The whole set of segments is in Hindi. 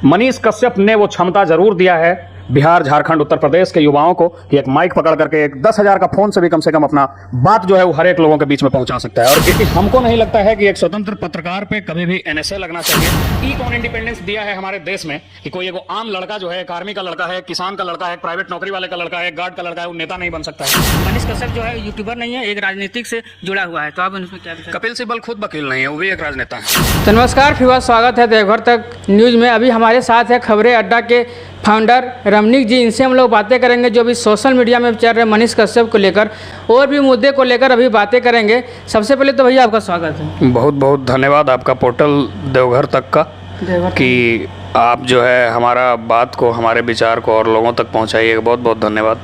मनीष कश्यप ने वो क्षमता जरूर दिया है बिहार, झारखंड, उत्तर प्रदेश के युवाओं को कि एक माइक पकड़ करके एक 10,000 का फोन से कम अपना बात जो है वो हर एक लोगों के बीच में पहुंचा सकता है। और क्योंकि हमको नहीं लगता है कि एक स्वतंत्र पत्रकार पे कभी भी एनएसए लगना चाहिए। ई कौन इंडिपेंडेंस दिया है हमारे देश में कि कोई एगो आम लड़का जो है, एक आर्मी का लड़का है, किसान का लड़का है, प्राइवेट नौकरी वाले का लड़का है, गार्ड का लड़का है, वो नेता नहीं बन सकता है। मनीष कश्यप जो है यूट्यूबर नहीं है, एक राजनीतिक से जुड़ा हुआ है, तो आप उसमें क्या विचार? कपिल सिब्बल खुद वकील नहीं है, वो भी एक राजनेता है। तो नमस्कार, फिर बार स्वागत है देवघर तक न्यूज़ में। अभी हमारे साथ है खबरें अड्डा के फाउंडर रमनीक जी। इनसे हम लोग बातें करेंगे जो अभी सोशल मीडिया में चल रहे मनीष कश्यप को लेकर और भी मुद्दे को लेकर अभी बातें करेंगे। सबसे पहले तो भैया आपका स्वागत है। बहुत बहुत धन्यवाद आपका पोर्टल देवघर तक का कि आप जो है हमारा बात को, हमारे विचार को और लोगों तक पहुंचाइएगा। बहुत बहुत धन्यवाद।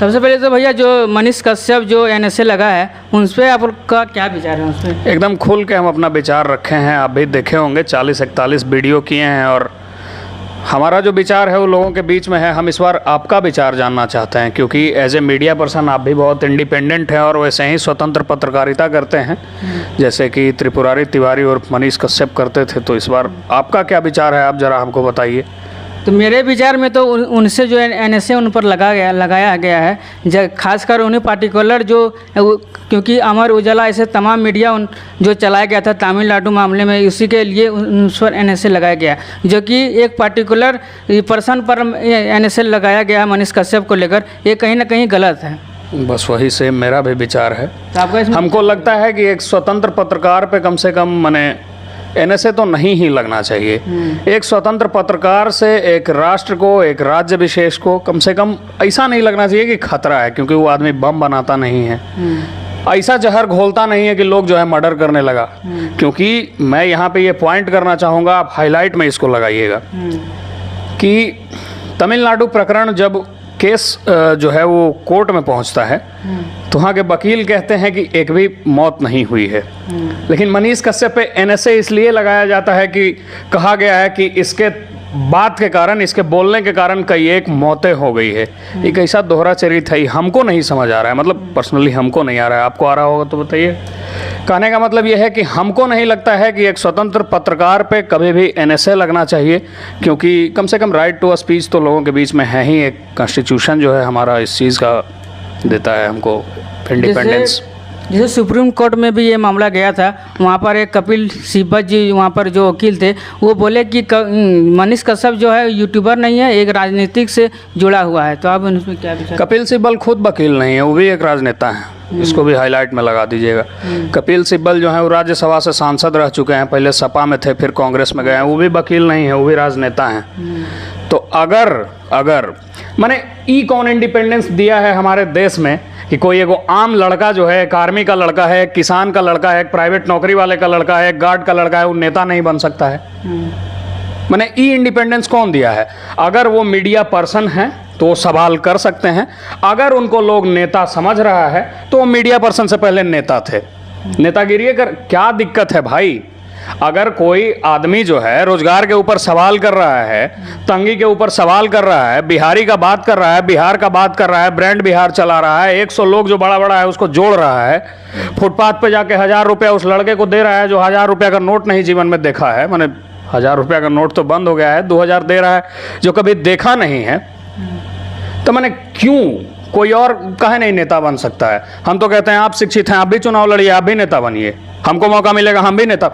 सबसे पहले तो भैया जो मनीष कश्यप जो एनएसए लगा है उन पर आपका क्या विचार है? उस पर एकदम खुल के हम अपना विचार रखे हैं। आप भी देखे होंगे 40-41 वीडियो किए हैं और हमारा जो विचार है वो लोगों के बीच में है। हम इस बार आपका विचार जानना चाहते हैं क्योंकि एज ए मीडिया पर्सन आप भी बहुत इंडिपेंडेंट हैं और वैसे ही स्वतंत्र पत्रकारिता करते हैं जैसे कि त्रिपुरारी तिवारी और मनीष कश्यप करते थे। तो इस बार आपका क्या विचार है, आप ज़रा हमको बताइए। तो मेरे विचार में तो उनसे जो एनएसए उन पर लगाया गया है, खासकर उन्हें पार्टिकुलर जो क्योंकि अमर उजाला ऐसे तमाम मीडिया जो चलाया गया था तमिलनाडु मामले में, उसी के लिए उन पर एनएसए लगाया गया, जो कि एक पार्टिकुलर पर्सन पर एनएसए लगाया गया है मनीष कश्यप को लेकर, ये कहीं ना कहीं गलत है। बस वही से मेरा भी विचार है। तो आपका हमको लगता है कि एक स्वतंत्र पत्रकार पे कम से कम माने एनएसए तो नहीं ही लगना चाहिए। एक स्वतंत्र पत्रकार से एक राष्ट्र को, एक राज्य विशेष को कम से कम ऐसा नहीं लगना चाहिए कि खतरा है, क्योंकि वो आदमी बम बनाता नहीं है, ऐसा जहर घोलता नहीं है कि लोग जो है मर्डर करने लगा। क्योंकि मैं यहाँ पे ये पॉइंट करना चाहूँगा, आप हाईलाइट में इसको लगाइएगा कि तमिलनाडु प्रकरण जब केस जो है वो कोर्ट में पहुंचता है तो वहाँ के वकील कहते हैं कि एक भी मौत नहीं हुई है, लेकिन मनीष कश्यप पे एनएसए इसलिए लगाया जाता है कि कहा गया है कि इसके बात के कारण, इसके बोलने के कारण कई एक मौतें हो गई है। एक ऐसा दोहरा चरित्र है, हमको नहीं समझ आ रहा है, मतलब पर्सनली हमको नहीं आ रहा है। आपको आ रहा होगा तो बताइए। कहने का मतलब यह है कि हमको नहीं लगता है कि एक स्वतंत्र पत्रकार पे कभी भी एनएसए लगना चाहिए, क्योंकि कम से कम राइट टू स्पीच तो लोगों के बीच में है ही। एक कॉन्स्टिट्यूशन जो है हमारा इस चीज़ का देता है हमको इंडिपेंडेंस। जैसे सुप्रीम कोर्ट में भी ये मामला गया था, वहाँ पर एक कपिल सिब्बल जी वहाँ पर जो वकील थे वो बोले कि मनीष कश्यप जो है यूट्यूबर नहीं है, एक राजनीतिक से जुड़ा हुआ है। तो आप उसमें क्या विचार? कपिल सिब्बल खुद वकील नहीं है, वो भी एक राजनेता है। इसको भी हाईलाइट में लगा दीजिएगा। कपिल सिब्बल जो है वो राज्यसभा से सांसद रह चुके हैं, पहले सपा में थे, फिर कांग्रेस में गए हैं, वो भी वकील नहीं है, वो भी राजनेता हैं। तो अगर माने ई कौन इंडिपेंडेंस दिया है हमारे देश में कि कोई एगो आम लड़का जो है, एक आर्मी का लड़का है, एक किसान का लड़का है, एक प्राइवेट नौकरी वाले का लड़का है, एक गार्ड का लड़का है, वो नेता नहीं बन सकता है। माने ई इंडिपेंडेंस कौन दिया है? अगर वो मीडिया पर्सन है तो वो सवाल कर सकते हैं, अगर उनको लोग नेता समझ रहा है तो वो मीडिया पर्सन से पहले नेता थे। नेतागिरी कर क्या दिक्कत है भाई? अगर कोई आदमी जो है रोजगार के ऊपर सवाल कर रहा है, तंगी के ऊपर सवाल कर रहा है, बिहारी का बात कर रहा है, बिहार का बात कर रहा है, ब्रांड बिहार चला रहा है, 100 लोग जो बड़ा बड़ा है उसको जोड़ रहा है, फुटपाथ पे जाके 1000 रुपया उस लड़के को दे रहा है जो 1000 रुपया का नोट नहीं जीवन में देखा है, माने 1000 रुपया का नोट तो बंद हो गया है, 2000 दे रहा है जो कभी देखा नहीं है। तो मैंने क्यों कोई और कहे नहीं नेता बन सकता है? हम तो कहते हैं आप शिक्षित हैं, आप भी चुनाव लड़िए, आप भी नेता बनिए, हमको मौका मिलेगा हम भी नेता।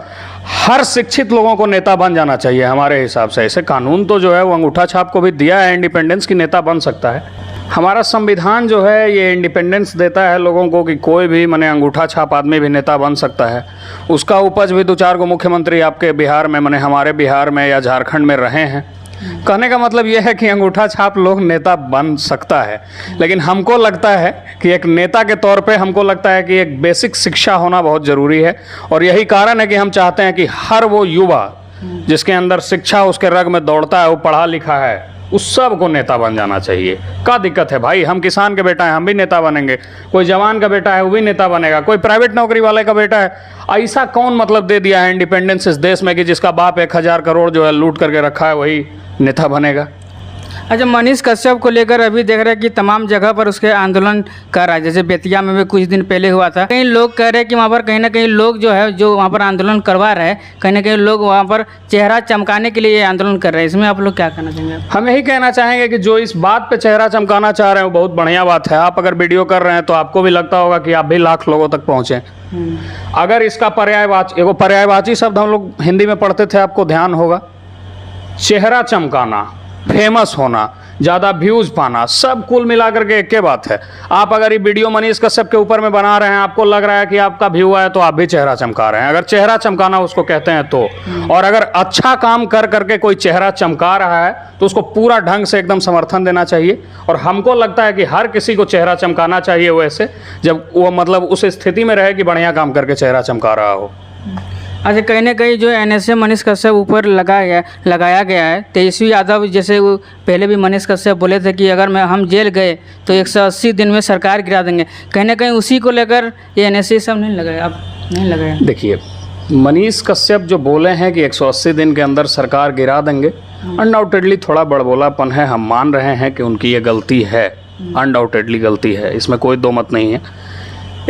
हर शिक्षित लोगों को नेता बन जाना चाहिए हमारे हिसाब से। ऐसे कानून तो जो है वो अंगूठा छाप को भी दिया है इंडिपेंडेंस की नेता बन सकता है। हमारा संविधान जो है ये इंडिपेंडेंस देता है लोगों को कि कोई भी माने अंगूठा छाप आदमी भी नेता बन सकता है। उसका उपज भी 2-4 को मुख्यमंत्री आपके बिहार में, माने हमारे बिहार में या झारखंड में रहे हैं। कहने का मतलब यह है कि अंगूठा छाप लोग नेता बन सकता है, लेकिन हमको लगता है कि एक नेता के तौर पे हमको लगता है कि एक बेसिक शिक्षा होना बहुत ज़रूरी है। और यही कारण है कि हम चाहते हैं कि हर वो युवा जिसके अंदर शिक्षा उसके रग में दौड़ता है, वो पढ़ा लिखा है, उस सब को नेता बन जाना चाहिए। क्या दिक्कत है भाई? हम किसान के बेटा हैं, हम भी नेता बनेंगे। कोई जवान का बेटा है वो भी नेता बनेगा। कोई प्राइवेट नौकरी वाले का बेटा है। ऐसा कौन मतलब दे दिया है इंडिपेंडेंस इस देश में कि जिसका बाप 1000 करोड़ जो है लूट करके रखा है वही नेता बनेगा? अच्छा, मनीष कश्यप को लेकर अभी देख रहे हैं कि तमाम जगह पर उसके आंदोलन कर रहा है। जैसे बेतिया में भी कुछ दिन पहले हुआ था। कई लोग कह रहे हैं कि वहाँ पर कहीं ना कहीं लोग जो है जो वहाँ पर आंदोलन करवा रहे हैं, कहीं ना कहीं लोग वहाँ पर चेहरा चमकाने के लिए ये आंदोलन कर रहे हैं। इसमें आप लोग क्या कहना चाहेंगे? हम यही कहना चाहेंगे कि जो इस बात पे चेहरा चमकाना चाह रहे हैं वो बहुत बढ़िया बात है। आप अगर वीडियो कर रहे हैं तो आपको भी लगता होगा कि आप भी लाख लोगों तक पहुँचे। अगर इसका पर्यायवाची शब्द हम लोग हिंदी में पढ़ते थे, आपको ध्यान होगा, चेहरा चमकाना, फेमस होना, ज़्यादा व्यूज़ पाना, सब कुल मिलाकर के एक के बात है। आप अगर ये वीडियो मनीष कश्यप के ऊपर में बना रहे हैं, आपको लग रहा है कि आपका व्यू आया तो आप भी चेहरा चमका रहे हैं। अगर चेहरा चमकाना उसको कहते हैं तो, और अगर अच्छा काम कर करके कोई चेहरा चमका रहा है तो उसको पूरा ढंग से एकदम समर्थन देना चाहिए। और हमको लगता है कि हर किसी को चेहरा चमकाना चाहिए वैसे, जब वो मतलब उस स्थिति में रहे कि बढ़िया काम करके चेहरा चमका रहा हो। अच्छा, कहीं ना कहीं जो एनएसए मनीष कश्यप ऊपर लगाया गया है, तेजस्वी यादव जैसे वो पहले भी मनीष कश्यप बोले थे कि अगर हम जेल गए तो 180 दिन में सरकार गिरा देंगे। कहीं ना कहीं उसी को लेकर ये एनएसए सब नहीं लगाया, अब नहीं लगाया। देखिए, मनीष कश्यप जो बोले हैं कि 180 दिन के अंदर सरकार गिरा देंगे, अनडाउटेडली थोड़ा बड़बोलापन है। हम मान रहे हैं कि उनकी ये गलती है, अनडाउटेडली गलती है, इसमें कोई दो मत नहीं है।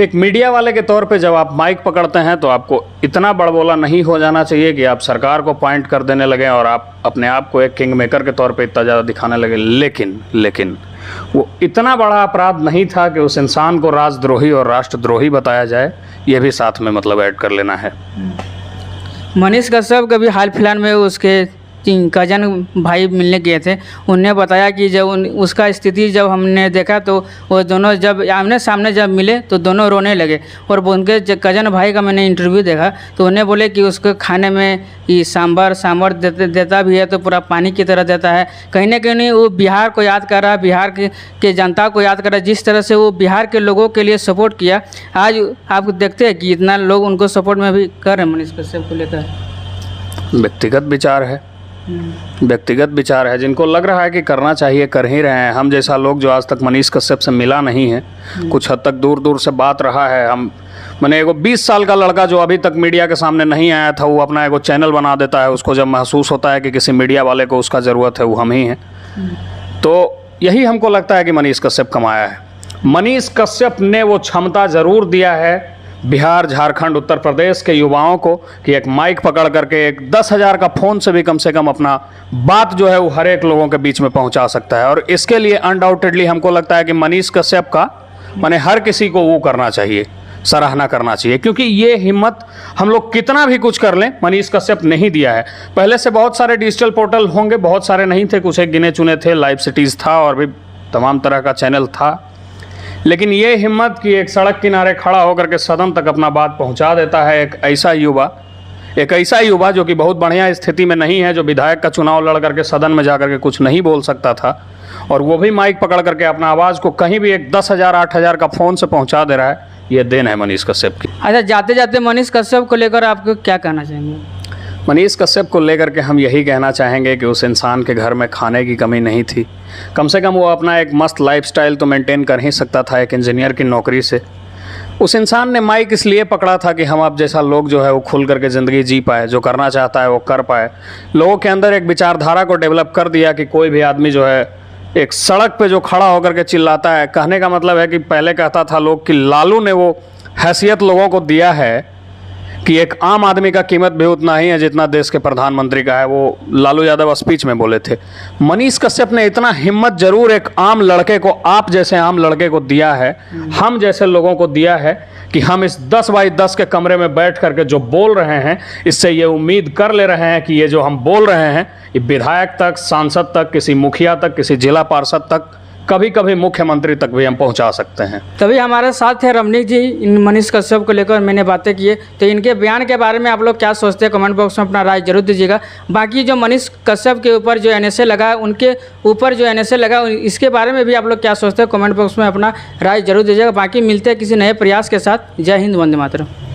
एक मीडिया वाले के तौर पे जब आप माइक पकड़ते हैं तो आपको इतना बड़बोला नहीं हो जाना चाहिए कि आप सरकार को पॉइंट कर देने लगे और आप अपने आप को एक किंग मेकर के तौर पे इतना ज़्यादा दिखाने लगे। लेकिन वो इतना बड़ा अपराध नहीं था कि उस इंसान को राजद्रोही और राष्ट्रद्रोही बताया जाए। ये भी साथ में मतलब ऐड कर लेना है। मनीष कश्यप कभी हाल फिलहाल में उसके कजन भाई मिलने गए थे। उनने बताया कि जब उसका स्थिति जब हमने देखा तो वो दोनों जब आमने सामने जब मिले तो दोनों रोने लगे। और उनके कजन भाई का मैंने इंटरव्यू देखा तो उन्हें बोले कि उसके खाने में ये सांभर देता भी है तो पूरा पानी की तरह देता है। कहीं ना कहीं वो बिहार को याद कर रहा है, बिहार के जनता को याद कर रहा है। जिस तरह से वो बिहार के लोगों के लिए सपोर्ट किया, आज आप देखते हैं कि इतना लोग उनको सपोर्ट में भी कर रहे हैं मनीष कश्यप को लेकर। व्यक्तिगत विचार है। जिनको लग रहा है कि करना चाहिए कर ही रहे हैं। हम जैसा लोग जो आज तक मनीष कश्यप से मिला नहीं है, कुछ हद तक दूर से बात रहा है। मैंने एगो 20 साल का लड़का जो अभी तक मीडिया के सामने नहीं आया था, वो अपना एगो चैनल बना देता है। उसको जब महसूस होता है कि किसी मीडिया वाले को उसका ज़रूरत है, वो हम ही हैं। तो यही हमको लगता है कि मनीष कश्यप कमाया है। मनीष कश्यप ने वो क्षमता ज़रूर दिया है बिहार, झारखंड, उत्तर प्रदेश के युवाओं को कि एक माइक पकड़ करके एक 10,000 का फ़ोन से भी कम अपना बात जो है वो हर एक लोगों के बीच में पहुंचा सकता है। और इसके लिए अनडाउटेडली हमको लगता है कि मनीष कश्यप का माने हर किसी को वो करना चाहिए, सराहना करना चाहिए। क्योंकि ये हिम्मत हम लोग कितना भी कुछ कर लें, मनीष कश्यप नहीं दिया है। पहले से बहुत सारे डिजिटल पोर्टल होंगे, बहुत सारे नहीं थे, कुछ एक गिने चुने थे, लाइव सिटीज़ था और भी तमाम तरह का चैनल था। लेकिन ये हिम्मत कि एक सड़क किनारे खड़ा होकर के सदन तक अपना बात पहुंचा देता है एक ऐसा युवा जो कि बहुत बढ़िया स्थिति में नहीं है, जो विधायक का चुनाव लड़ करके सदन में जाकर के कुछ नहीं बोल सकता था, और वो भी माइक पकड़ करके अपना आवाज़ को कहीं भी एक 10,000 8,000 का फ़ोन से पहुंचा दे रहा है। ये देन है मनीष कश्यप की। अच्छा, जाते जाते मनीष कश्यप को लेकर आपको क्या कहना चाहेंगे? मनीष कश्यप को लेकर के हम यही कहना चाहेंगे कि उस इंसान के घर में खाने की कमी नहीं थी। कम से कम वो अपना एक मस्त लाइफस्टाइल तो मेंटेन कर ही सकता था एक इंजीनियर की नौकरी से। उस इंसान ने माइक इसलिए पकड़ा था कि हम आप जैसा लोग जो है वो खुल करके ज़िंदगी जी पाए, जो करना चाहता है वो कर पाए। लोगों के अंदर एक विचारधारा को डेवलप कर दिया कि कोई भी आदमी जो है एक सड़क पे जो खड़ा होकर के चिल्लाता है, कहने का मतलब है कि पहले कहता था लोग कि लालू ने वो हैसियत लोगों को दिया है कि एक आम आदमी का कीमत भी उतना ही है जितना देश के प्रधानमंत्री का है। वो लालू यादव स्पीच में बोले थे। मनीष कश्यप ने इतना हिम्मत जरूर एक आम लड़के को, आप जैसे आम लड़के को दिया है, हम जैसे लोगों को दिया है कि हम इस 10 बाई 10 के कमरे में बैठ करके जो बोल रहे हैं, इससे ये उम्मीद कर ले रहे हैं कि ये जो हम बोल रहे हैं ये विधायक तक, सांसद तक, किसी मुखिया तक, किसी जिला पार्षद तक, कभी कभी मुख्यमंत्री तक भी हम पहुंचा सकते हैं। तभी हमारे साथ है रमनीक जी। इन मनीष कश्यप को लेकर मैंने बातें की है, तो इनके बयान के बारे में आप लोग क्या सोचते हैं, कमेंट बॉक्स में अपना राय जरूर दीजिएगा। बाकी जो मनीष कश्यप के ऊपर जो एनएसए लगा है, उनके ऊपर जो एनएसए लगा इसके बारे में भी आप लोग क्या सोचते हैं, कमेंट बॉक्स में अपना राय जरूर दीजिएगा। बाकी मिलते हैं किसी नए प्रयास के साथ। जय हिंद, वंदे मातरम।